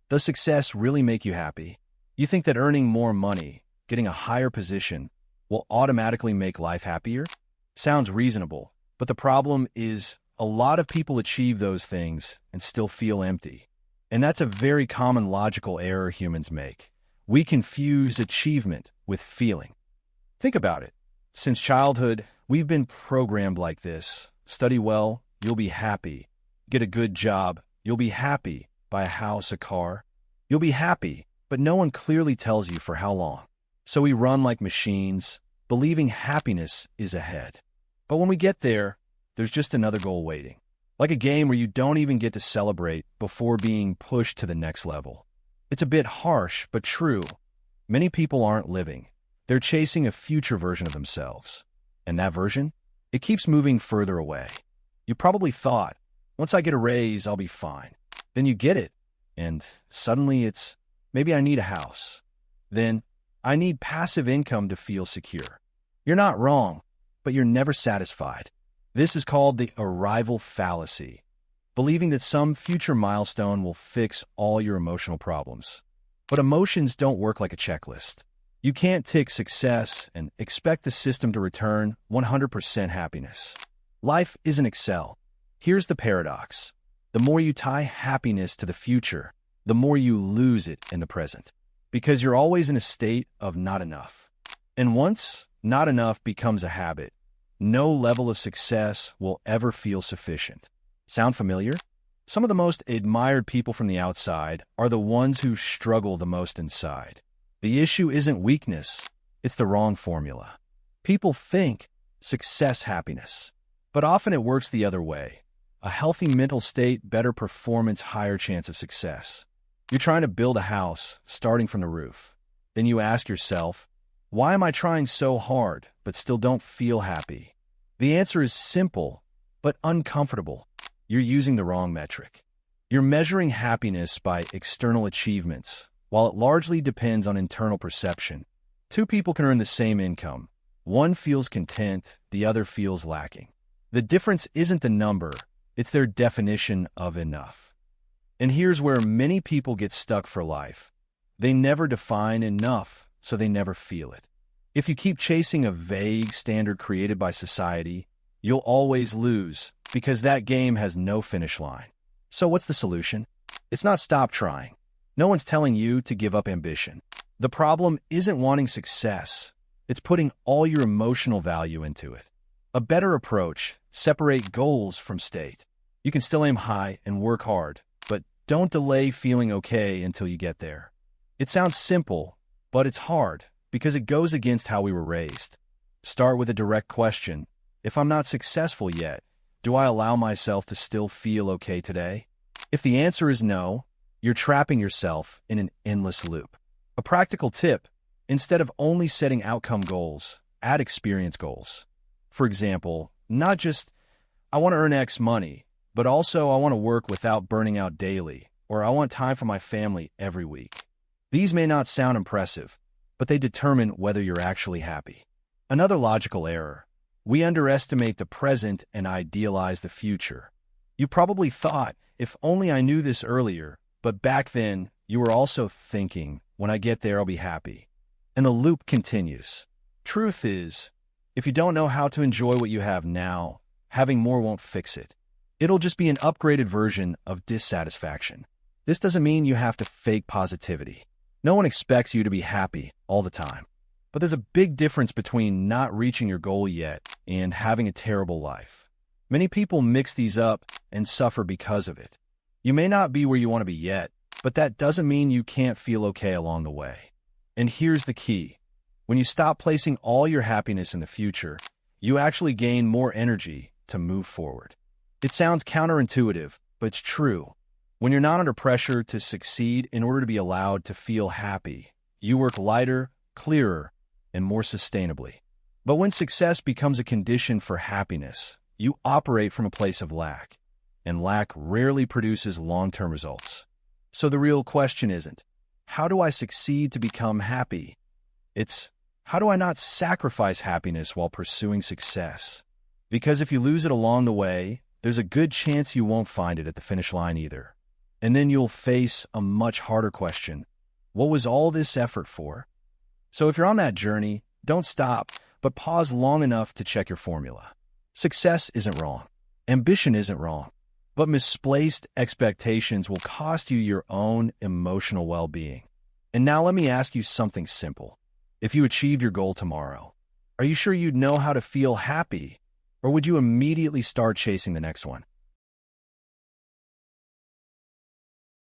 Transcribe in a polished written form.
Does success really make you happy? You think that earning more money, getting a higher position, will automatically make life happier? Sounds reasonable, but the problem is a lot of people achieve those things and still feel empty. And that's a very common logical error humans make. We confuse achievement with feeling. Think about it. Since childhood, we've been programmed like this. Study well, you'll be happy. Get a good job, you'll be happy. Buy a house, a car. You'll be happy, but no one clearly tells you for how long. So we run like machines, believing happiness is ahead. But when we get there, there's just another goal waiting. Like a game where you don't even get to celebrate before being pushed to the next level. It's a bit harsh, but true. Many people aren't living. They're chasing a future version of themselves. And that version? It keeps moving further away. You probably thought, once I get a raise, I'll be fine. Then you get it, and suddenly it's, maybe I need a house. Then, I need passive income to feel secure. You're not wrong, but you're never satisfied. This is called the arrival fallacy, believing that some future milestone will fix all your emotional problems. But emotions don't work like a checklist. You can't tick success and expect the system to return 100% happiness. Life isn't Excel. Here's the paradox. The more you tie happiness to the future, the more you lose it in the present. Because you're always in a state of not enough. And once not enough becomes a habit, no level of success will ever feel sufficient. Sound familiar? Some of the most admired people from the outside are the ones who struggle the most inside. The issue isn't weakness, it's the wrong formula. People think success, happiness, but often it works the other way. A healthy mental state, better performance, higher chance of success. You're trying to build a house, starting from the roof. Then you ask yourself, why am I trying so hard, but still don't feel happy? The answer is simple, but uncomfortable. You're using the wrong metric. You're measuring happiness by external achievements, while it largely depends on internal perception. Two people can earn the same income. One feels content, the other feels lacking. The difference isn't the number, it's their definition of enough. And here's where many people get stuck for life. They never define enough, so they never feel it. If you keep chasing a vague standard created by society, you'll always lose, because that game has no finish line. So what's the solution? It's not stop trying. No one's telling you to give up ambition. The problem isn't wanting success. It's putting all your emotional value into it. A better approach, separate goals from state. You can still aim high and work hard, but don't delay feeling okay until you get there. It sounds simple, but it's hard because it goes against how we were raised. Start with a direct question. If I'm not successful yet, do I allow myself to still feel okay today? If the answer is no, you're trapping yourself in an endless loop. A practical tip, instead of only setting outcome goals, add experience goals. For example, not just, I want to earn X money, but also I want to work without burning out daily, or I want time for my family every week. These may not sound impressive, but they determine whether you're actually happy. Another logical error. We underestimate the present and idealize the future. You probably thought, if only I knew this earlier, but back then, you were also thinking, when I get there, I'll be happy. And the loop continues. Truth is, if you don't know how to enjoy what you have now, having more won't fix it. It'll just be an upgraded version of dissatisfaction. This doesn't mean you have to fake positivity. No one expects you to be happy all the time. But there's a big difference between not reaching your goal yet and having a terrible life. Many people mix these up and suffer because of it. You may not be where you want to be yet, but that doesn't mean you can't feel okay along the way. And here's the key. When you stop placing all your happiness in the future, you actually gain more energy to move forward. It sounds counterintuitive, but it's true. When you're not under pressure to succeed in order to be allowed to feel happy, you work lighter, clearer, and more sustainably. But when success becomes a condition for happiness, you operate from a place of lack, and lack rarely produces long-term results. So the real question isn't, how do I succeed to become happy? It's, how do I not sacrifice happiness while pursuing success? Because if you lose it along the way, there's a good chance you won't find it at the finish line either. And then you'll face a much harder question. What was all this effort for? So if you're on that journey, don't stop, but pause long enough to check your formula. Success isn't wrong. Ambition isn't wrong. But misplaced expectations will cost you your own emotional well-being. And now let me ask you something simple. If you achieved your goal tomorrow, are you sure you'd know how to feel happy? Or would you immediately start chasing the next one?